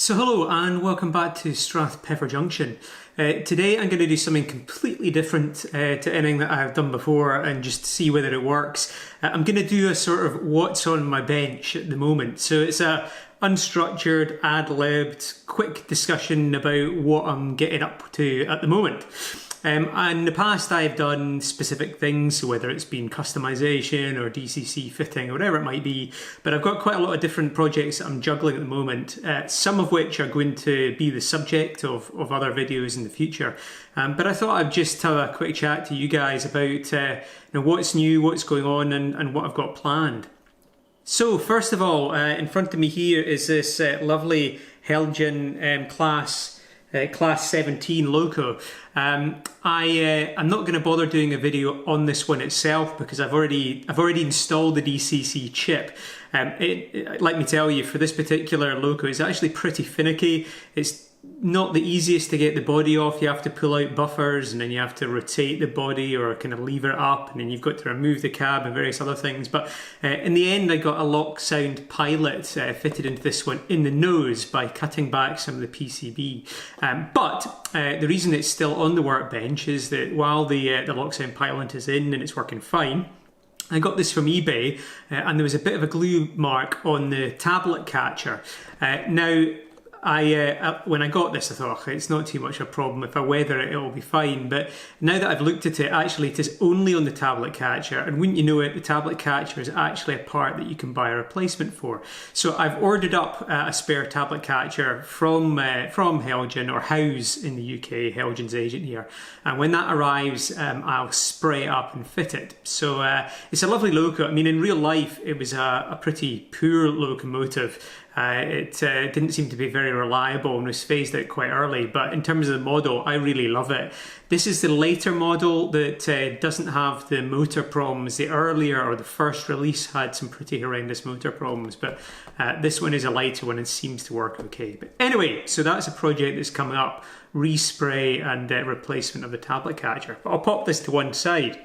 So hello and welcome back to Strathpeffer Junction. Today I'm going to do something completely different to anything that I've done before and just see whether it works. I'm going to do a sort of what's on my bench at the moment. So it's a unstructured, ad-libbed, quick discussion about what I'm getting up to at the moment. And in the past I've done specific things, so whether it's been customization or DCC fitting or whatever it might be, but I've got quite a lot of different projects that I'm juggling at the moment, some of which are going to be the subject of other videos in the future. But I thought I'd just have a quick chat to you guys about what's new, what's going on and what I've got planned. So first of all, in front of me here is this lovely Helgen Class 17 loco. I'm not going to bother doing a video on this one itself because I've already installed the DCC chip. Let me tell you, for this particular loco, it's actually pretty finicky. It's not the easiest to get the body off. You have to pull out buffers and then you have to rotate the body or kind of lever it up, and then you've got to remove the cab and various other things. But in the end I got a lock sound pilot fitted into this one in the nose by cutting back some of the PCB. But the reason it's still on the workbench is that while the lock sound pilot is in and it's working fine, I got this from eBay and there was a bit of a glue mark on the tablet catcher. Now, when I got this, I thought, it's not too much of a problem. If I weather it, it'll be fine. But now that I've looked at it, actually it is only on the tablet catcher. And wouldn't you know it, the tablet catcher is actually a part that you can buy a replacement for. So I've ordered up a spare tablet catcher from Helgen, or House in the UK, Helgen's agent here. And when that arrives, I'll spray it up and fit it. So it's a lovely loco. I mean, in real life, it was a pretty poor locomotive. It didn't seem to be very reliable and was phased out quite early, but in terms of the model, I really love it. This is the later model that doesn't have the motor problems. The earlier or the first release had some pretty horrendous motor problems, but this one is a lighter one and seems to work okay. But anyway, so that's a project that's coming up, respray and replacement of the tablet catcher. But I'll pop this to one side.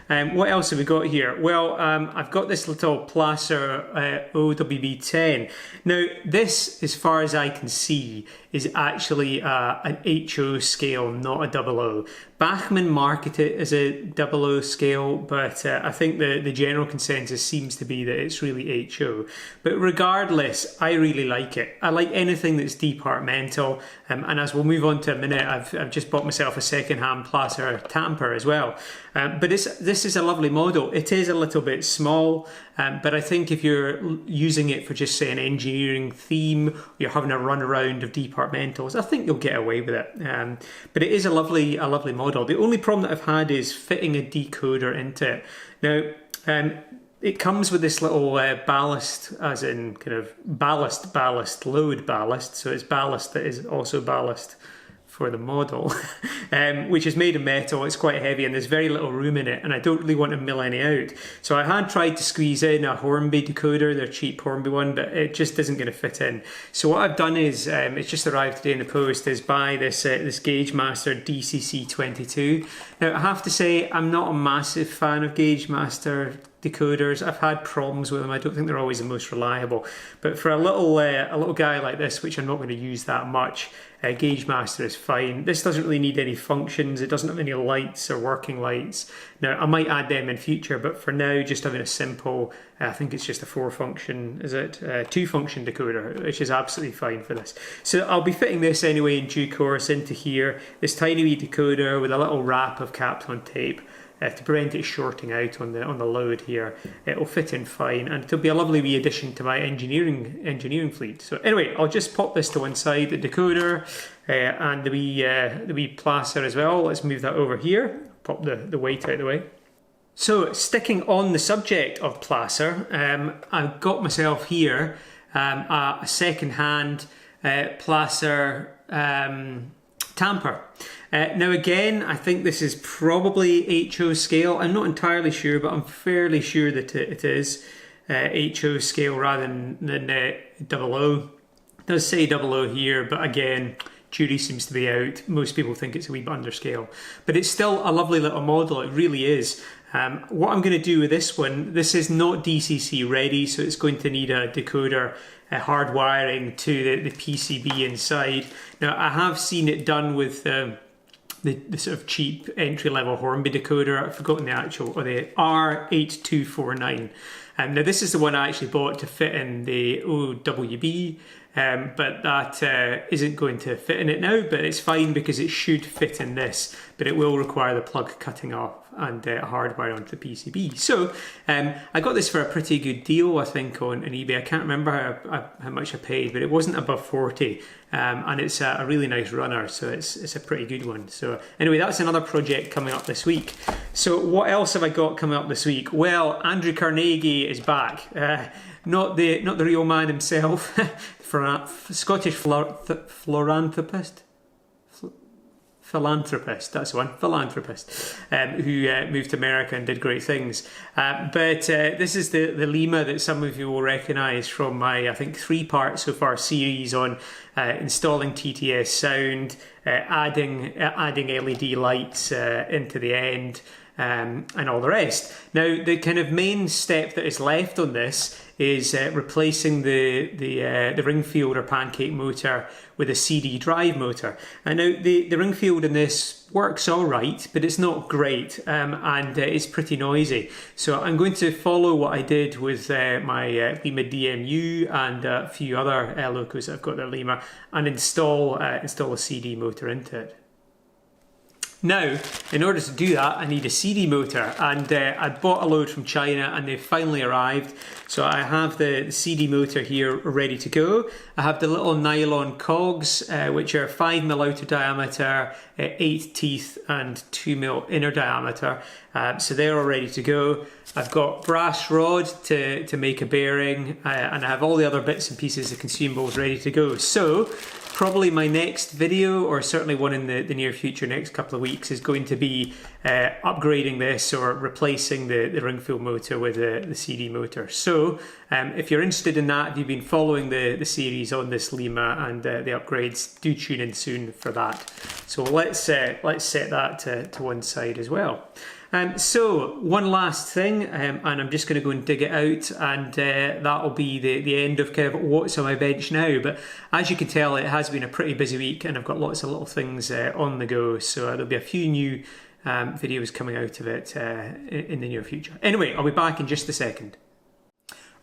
What else have we got here? Well, I've got this little Placer OWB10. Now this, as far as I can see, is actually an HO scale, not a 00. Bachmann market it as a 00 scale, but I think the general consensus seems to be that it's really HO. But regardless, I really like it. I like anything that's departmental, and as we'll move on to a minute, I've just bought myself a second-hand Placer tamper as well. But this is a lovely model. It is a little bit small, but I think if you're using it for just, say, an engineering theme, you're having a run around of departmentals, I think you'll get away with it. But it is a lovely model. The only problem that I've had is fitting a decoder into it. Now, it comes with this little ballast, as in kind of load ballast. So it's ballast that is also ballast for the model, which is made of metal. It's quite heavy and there's very little room in it, and I don't really want to mill any out. So I had tried to squeeze in a Hornby decoder, their cheap Hornby one, but it just isn't going to fit in. So what I've done is, it's just arrived today in the post, is buy this Gauge Master DCC22. Now I have to say, I'm not a massive fan of Gauge Master decoders. I've had problems with them. I don't think they're always the most reliable. But for a little guy like this, which I'm not going to use that much, Gauge Master is fine. This doesn't really need any functions. It doesn't have any lights or working lights. Now I might add them in future, but for now, just having a simple, I think it's just a 4-function, is it? 2-function decoder, which is absolutely fine for this. So I'll be fitting this anyway in due course into here, this tiny wee decoder with a little wrap of Kapton tape. To prevent it shorting out on the load here. It'll fit in fine, and it'll be a lovely wee addition to my engineering fleet. So anyway, I'll just pop this to one side, the decoder and the wee Placer as well. Let's move that over here. Pop the weight out of the way. So sticking on the subject of Placer, I've got myself here a second-hand Placer tamper. Now again, I think this is probably HO scale. I'm not entirely sure, but I'm fairly sure that it is HO scale rather than 00. It does say 00 here, but again, jury seems to be out. Most people think it's a wee bit under scale, but it's still a lovely little model. It really is. What I'm going to do with this one, this is not DCC ready, so it's going to need a decoder hard wiring to the PCB inside. Now, I have seen it done with the sort of cheap entry-level Hornby decoder. I've forgotten the actual, or the R8249. Now, this is the one I actually bought to fit in the OWB, but that isn't going to fit in it now, but it's fine because it should fit in this, but it will require the plug cutting off and hardwire onto the PCB. So I got this for a pretty good deal, I think, on eBay. I can't remember how much I paid, but it wasn't above 40, and it's a really nice runner, so it's a pretty good one. So anyway, that's another project coming up this week. So what else have I got coming up this week? Well, Andrew Carnegie is back. Not the real man himself, Scottish philanthropist. Philanthropist, that's the one, philanthropist, who moved to America and did great things. But this is the Lima that some of you will recognise from my, I think, 3-part so far series on installing TTS sound, adding LED lights into the end, and all the rest. Now, the kind of main step that is left on this is replacing the Ringfield or pancake motor with a CD drive motor. And now the Ringfield in this works all right, but it's not great, and it's pretty noisy. So I'm going to follow what I did with my Lima DMU and a few other locos that I've got at Lima, and install a CD motor into it. Now, in order to do that, I need a CD motor, and I bought a load from China and they've finally arrived. So I have the CD motor here ready to go. I have the little nylon cogs, which are 5mm outer diameter, 8 teeth and 2mm inner diameter. So they're all ready to go. I've got brass rod to make a bearing, and I have all the other bits and pieces of consumables ready to go. So probably my next video, or certainly one in the near future, next couple of weeks, is going to be upgrading this or replacing the Ringfield motor with the CD motor. So if you're interested in that, if you've been following the series on this Lima and the upgrades, do tune in soon for that. So let's set that to one side as well. So one last thing, and I'm just going to go and dig it out, and that'll be the end of kind of what's on my bench now. But as you can tell, it has been a pretty busy week, and I've got lots of little things on the go. So there'll be a few new videos coming out of it in the near future. Anyway, I'll be back in just a second.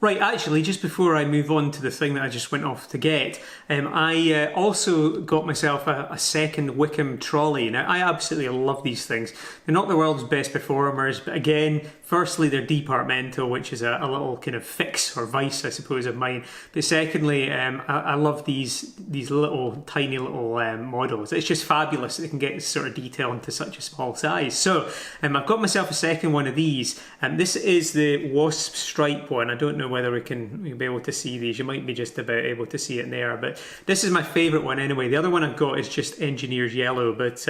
Right, actually, just before I move on to the thing that I just went off to get, I also got myself a second Wickham trolley. Now, I absolutely love these things. They're not the world's best performers, but again, firstly, they're departmental, which is a little kind of fix or vice, I suppose, of mine. But secondly, I love these little, tiny little models. It's just fabulous that they can get this sort of detail into such a small size. So, I've got myself a second one of these. This is the wasp stripe one. I don't know whether we'll be able to see these. You might be just about able to see it in there, but this is my favourite one anyway. The other one I've got is just engineer's yellow, but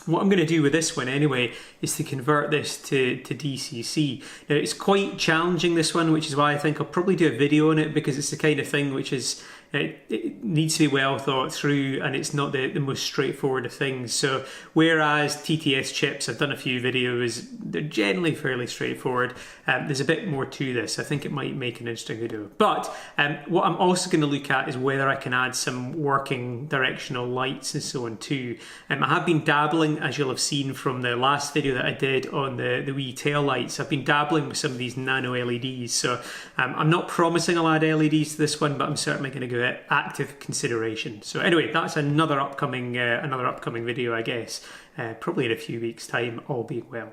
what I'm going to do with this one anyway is to convert this to DCC. Now, it's quite challenging, this one, which is why I think I'll probably do a video on it, because it's the kind of thing which is it needs to be well thought through, and it's not the most straightforward of things. So whereas TTS chips, I've done a few videos, they're generally fairly straightforward, there's a bit more to this. I think it might make an interesting video. But what I'm also going to look at is whether I can add some working directional lights and so on too. I have been dabbling, as you'll have seen from the last video that I did on the wee tail lights, I've been dabbling with some of these nano LEDs. So I'm not promising I'll add LEDs to this one, but I'm certainly going to go active consideration. So anyway, that's another upcoming video, I guess, probably in a few weeks' time, all being well.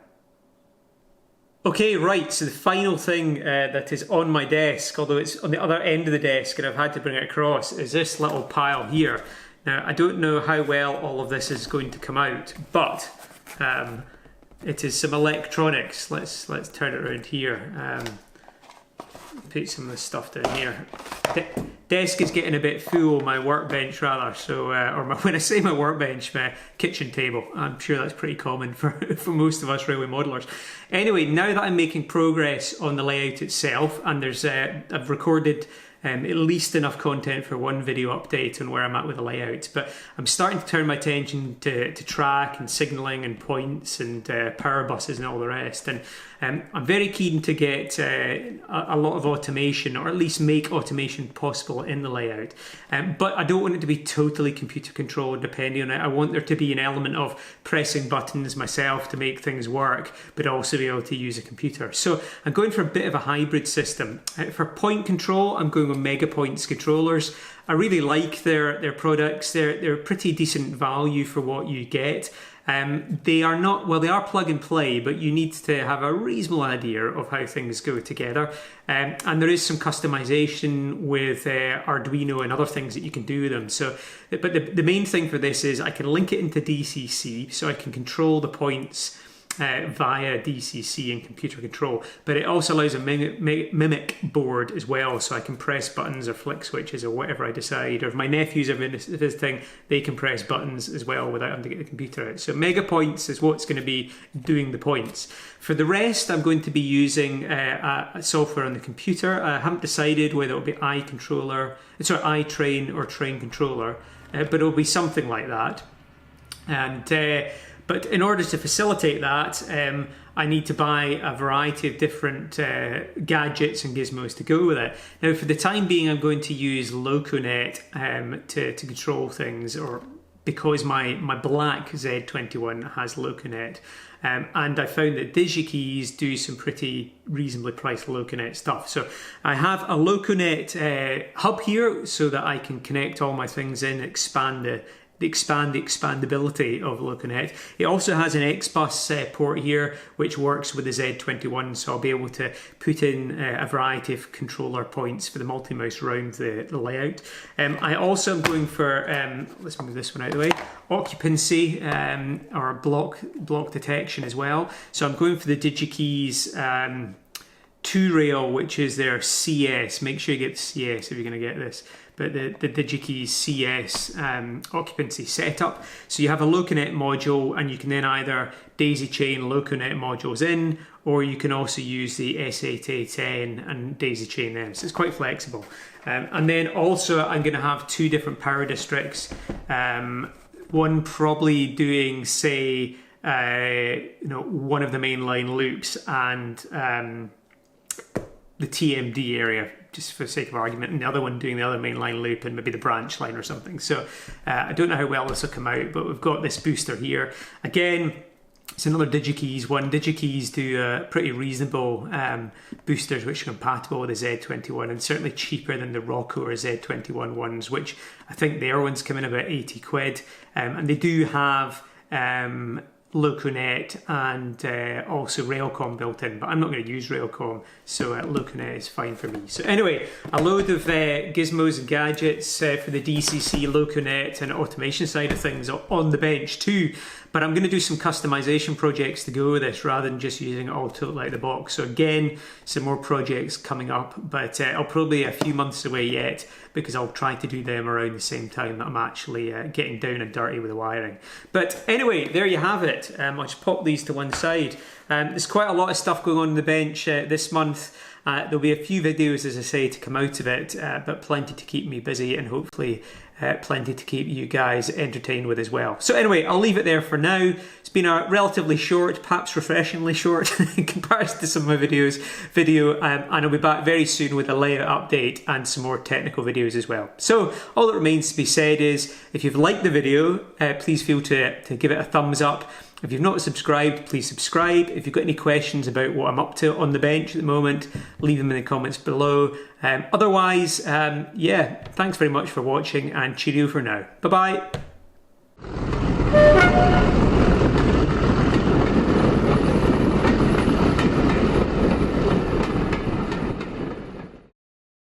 Okay, right, so the final thing that is on my desk, although it's on the other end of the desk and I've had to bring it across, is this little pile here. Now, I don't know how well all of this is going to come out, but it is some electronics. Let's turn it around here. Put some of this stuff down here. Desk is getting a bit full, my workbench rather, so, when I say my workbench, my kitchen table. I'm sure that's pretty common for most of us railway modelers. Anyway, now that I'm making progress on the layout itself, and I've recorded at least enough content for one video update on where I'm at with the layout. But I'm starting to turn my attention to track and signalling and points and power buses and all the rest. And I'm very keen to get a lot of automation, or at least make automation possible in the layout. But I don't want it to be totally computer controlled depending on it. I want there to be an element of pressing buttons myself to make things work, but also be able to use a computer. So I'm going for a bit of a hybrid system. For point control, I'm going with Megapoint's controllers. I really like their products. They're pretty decent value for what you get. They are not, well, they are plug and play, but you need to have a reasonable idea of how things go together. And there is some customization with Arduino and other things that you can do with them. So, but the main thing for this is I can link it into DCC, so I can control the points via DCC and computer control, but it also allows a mimic board as well, so I can press buttons or flick switches or whatever I decide, or if my nephews are visiting, they can press buttons as well without having to get the computer out. So Megapoints is what's going to be doing the points. For the rest, I'm going to be using a software on the computer. I haven't decided whether it'll be iTrain or Train Controller, but it'll be something like that. And but in order to facilitate that, I need to buy a variety of different gadgets and gizmos to go with it. Now, for the time being, I'm going to use LocoNet to control things, or because my black Z21 has LocoNet. And I found that DigiKeys do some pretty reasonably priced LocoNet stuff. So I have a LocoNet hub here so that I can connect all my things in, expand the expandability of LocoNet. It also has an XBus port here, which works with the Z21, so I'll be able to put in a variety of controller points for the multi-mouse around the layout. I also am going for, let's move this one out of the way, occupancy or block detection as well. So I'm going for the DigiKeys 2-rail, which is their CS. Make sure you get the CS if you're going to get this. But the DigiKeys CS occupancy setup. So you have a LocoNet module, and you can then either daisy chain LocoNet modules in, or you can also use the S8A10 and daisy chain them. So it's quite flexible. And then also I'm going to have 2 different power districts. One probably doing, say, one of the mainline loops and the TMD area, just for the sake of argument, and the other one doing the other mainline loop and maybe the branch line or something. So I don't know how well this will come out, but we've got this booster here. Again, it's another DigiKeys one. DigiKeys do pretty reasonable boosters which are compatible with the Z21, and certainly cheaper than the Rocco or Z21 ones, which I think their ones come in about 80 quid. And they do have LocoNet and also Railcom built in, but I'm not going to use Railcom, so LocoNet is fine for me. So anyway, a load of gizmos and gadgets for the DCC, LocoNet and automation side of things on the bench too. But I'm going to do some customization projects to go with this rather than just using it all totally out of the box. So again, some more projects coming up, but I'll probably be a few months away yet, because I'll try to do them around the same time that I'm actually getting down and dirty with the wiring. But anyway, there you have it. I'll just pop these to one side. There's quite a lot of stuff going on in the bench this month. There'll be a few videos, as I say, to come out of it, but plenty to keep me busy, and hopefully plenty to keep you guys entertained with as well. So anyway, I'll leave it there for now. It's been a relatively short, perhaps refreshingly short in comparison to some of my video, and I'll be back very soon with a layout update and some more technical videos as well. So all that remains to be said is, if you've liked the video, please feel to give it a thumbs up. If you've not subscribed, please subscribe. If you've got any questions about what I'm up to on the bench at the moment, leave them in the comments below. Otherwise, yeah, thanks very much for watching, and cheerio for now. Bye-bye.